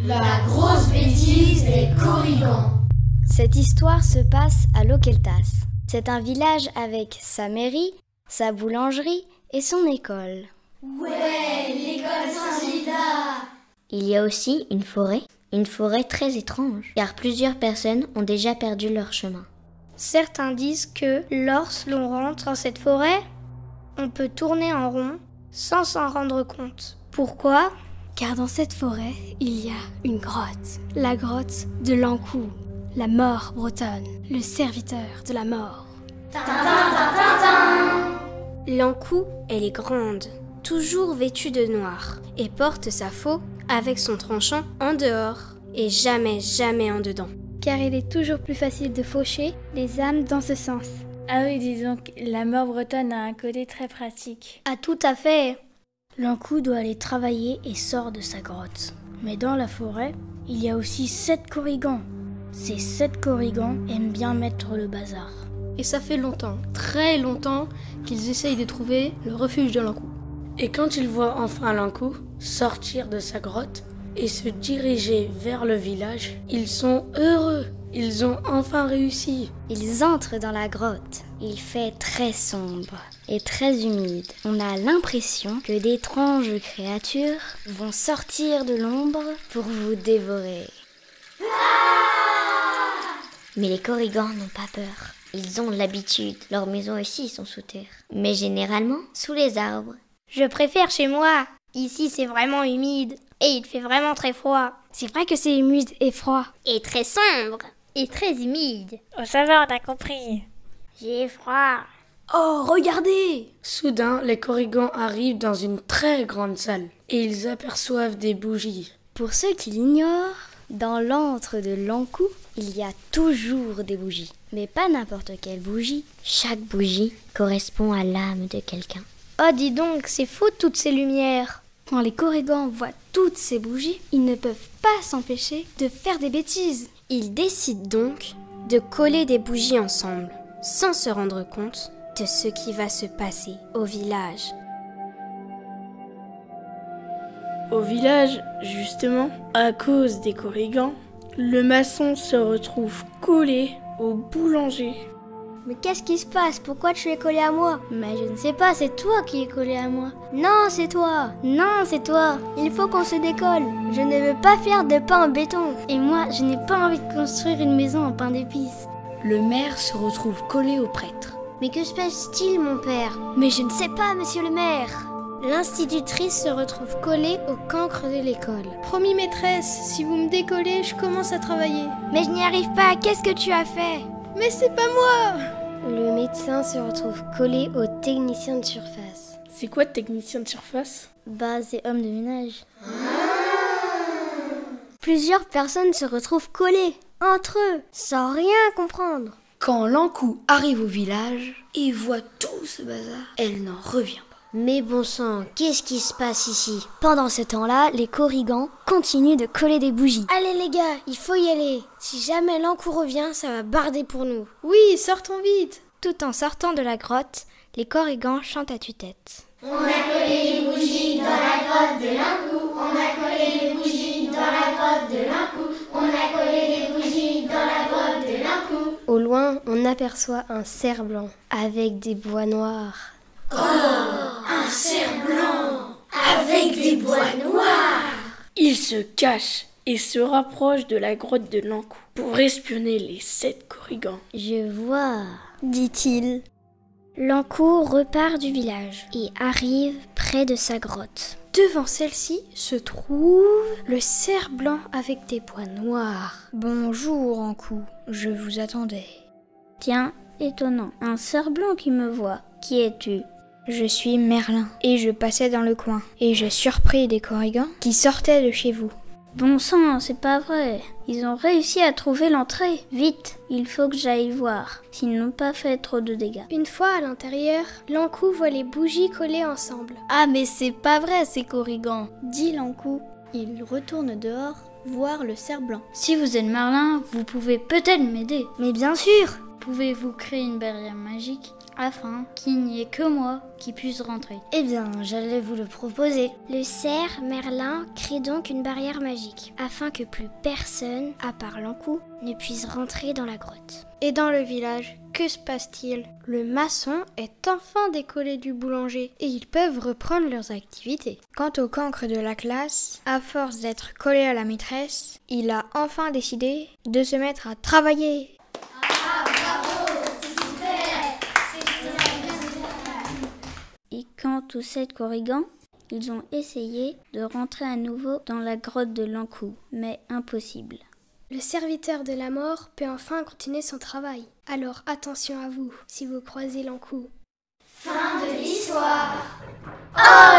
La grosse bêtise des Korrigans. Cette histoire se passe à Lokeltas. C'est un village avec sa mairie, sa boulangerie et son école. Ouais, l'école Saint-Gilda. Il y a aussi une forêt très étrange, car plusieurs personnes ont déjà perdu leur chemin. Certains disent que lorsqu'on rentre dans cette forêt, on peut tourner en rond sans s'en rendre compte. Pourquoi ? Car dans cette forêt, il y a une grotte. La grotte de l'Ankou, la mort bretonne, le serviteur de la mort. L'Ankou, elle est grande, toujours vêtue de noir, et porte sa faux avec son tranchant en dehors, et jamais en dedans. Car il est toujours plus facile de faucher les âmes dans ce sens. Ah oui, dis donc, la mort bretonne a un côté très pratique. Ah tout à fait. L'Ankou doit aller travailler et sort de sa grotte. Mais dans la forêt, il y a aussi 7 Korrigans. Ces 7 Korrigans aiment bien mettre le bazar. Et ça fait longtemps, très longtemps, qu'ils essayent de trouver le refuge de l'Ankou. Et quand ils voient enfin l'Ankou sortir de sa grotte et se diriger vers le village, ils sont heureux. Ils ont enfin réussi. Ils entrent dans la grotte. Il fait très sombre et très humide. On a l'impression que d'étranges créatures vont sortir de l'ombre pour vous dévorer. Mais les Korrigans n'ont pas peur. Ils ont l'habitude. Leurs maisons aussi sont sous terre. Mais généralement, sous les arbres. Je préfère chez moi. Ici, c'est vraiment humide. Et il fait vraiment très froid. C'est vrai que c'est humide et froid. Et très sombre. Et très humide. Oh, ça va, on a compris. J'ai froid. Oh, regardez! Soudain, les Korrigans arrivent dans une très grande salle et ils aperçoivent des bougies. Pour ceux qui l'ignorent, dans l'antre de l'Ankou, il y a toujours des bougies. Mais pas n'importe quelle bougie. Chaque bougie correspond à l'âme de quelqu'un. Oh, dis donc, c'est fou toutes ces lumières. Quand les Korrigans voient toutes ces bougies, ils ne peuvent pas s'empêcher de faire des bêtises. Ils décident donc de coller des bougies ensemble, sans se rendre compte de ce qui va se passer au village. Au village, justement, à cause des Korrigans, le maçon se retrouve collé au boulanger. Mais qu'est-ce qui se passe? Pourquoi tu es collé à moi? Mais je ne sais pas, c'est toi qui es collé à moi. Non, c'est toi. Non, c'est toi. Il faut qu'on se décolle. Je ne veux pas faire de pain en béton. Et moi, je n'ai pas envie de construire une maison en pain d'épices. Le maire se retrouve collé au prêtre. Mais que se passe-t-il, mon père? Mais je ne sais pas, monsieur le maire. L'institutrice se retrouve collée au cancre de l'école. Promis maîtresse, si vous me décollez, je commence à travailler. Mais je n'y arrive pas, qu'est-ce que tu as fait? Mais c'est pas moi! Le médecin se retrouve collé au technicien de surface. C'est quoi technicien de surface? Bah, c'est homme de ménage. Plusieurs personnes se retrouvent collées, entre eux, sans rien comprendre. Quand l'Ankou arrive au village et voit tout ce bazar, elle n'en revient pas. Mais bon sang, qu'est-ce qui se passe ici? Pendant ce temps-là, les Korrigans continuent de coller des bougies. Allez les gars, il faut y aller. Si jamais l'Ankou revient, ça va barder pour nous. Oui, sortons vite. Tout en sortant de la grotte, les Korrigans chantent à tue-tête. On a collé les bougies dans la grotte de l'Ankou. On a collé les bougies dans la grotte de l'Ankou. On a collé les bougies dans la grotte de l'Ankou. Au loin, on aperçoit un cerf blanc avec des bois noirs. Oh, un cerf blanc avec des bois noirs. Il se cache et se rapproche de la grotte de l'Ankou pour espionner les 7 Korrigans. Je vois, dit-il. L'Ankou repart du village et arrive près de sa grotte. Devant celle-ci se trouve le cerf blanc avec des bois noirs. Bonjour, Ankou, je vous attendais. Tiens, étonnant, un cerf blanc qui me voit. Qui es-tu? Je suis Merlin, et je passais dans le coin, et j'ai surpris des Korrigans qui sortaient de chez vous. Bon sang, c'est pas vrai. Ils ont réussi à trouver l'entrée. Vite, il faut que j'aille voir, s'ils n'ont pas fait trop de dégâts. Une fois à l'intérieur, l'Ankou voit les bougies collées ensemble. Ah mais c'est pas vrai ces Korrigans, dit l'Ankou. Il retourne dehors voir le cerf blanc. Si vous êtes Merlin, vous pouvez peut-être m'aider. Mais bien sûr. Pouvez-vous créer une barrière magique afin qu'il n'y ait que moi qui puisse rentrer? Eh bien, j'allais vous le proposer. Le cerf Merlin crée donc une barrière magique, Afin que plus personne, à part l'Ankou, ne puisse rentrer dans la grotte. Et dans le village, que se passe-t-il? Le maçon est enfin décollé du boulanger et ils peuvent reprendre leurs activités. Quant au cancre de la classe, à force d'être collé à la maîtresse, il a enfin décidé de se mettre à travailler. Et quant aux 7 corrigans, ils ont essayé de rentrer à nouveau dans la grotte de l'Ankou, mais impossible. Le serviteur de la mort peut enfin continuer son travail. Alors attention à vous si vous croisez l'Ankou. Fin de l'histoire. Oh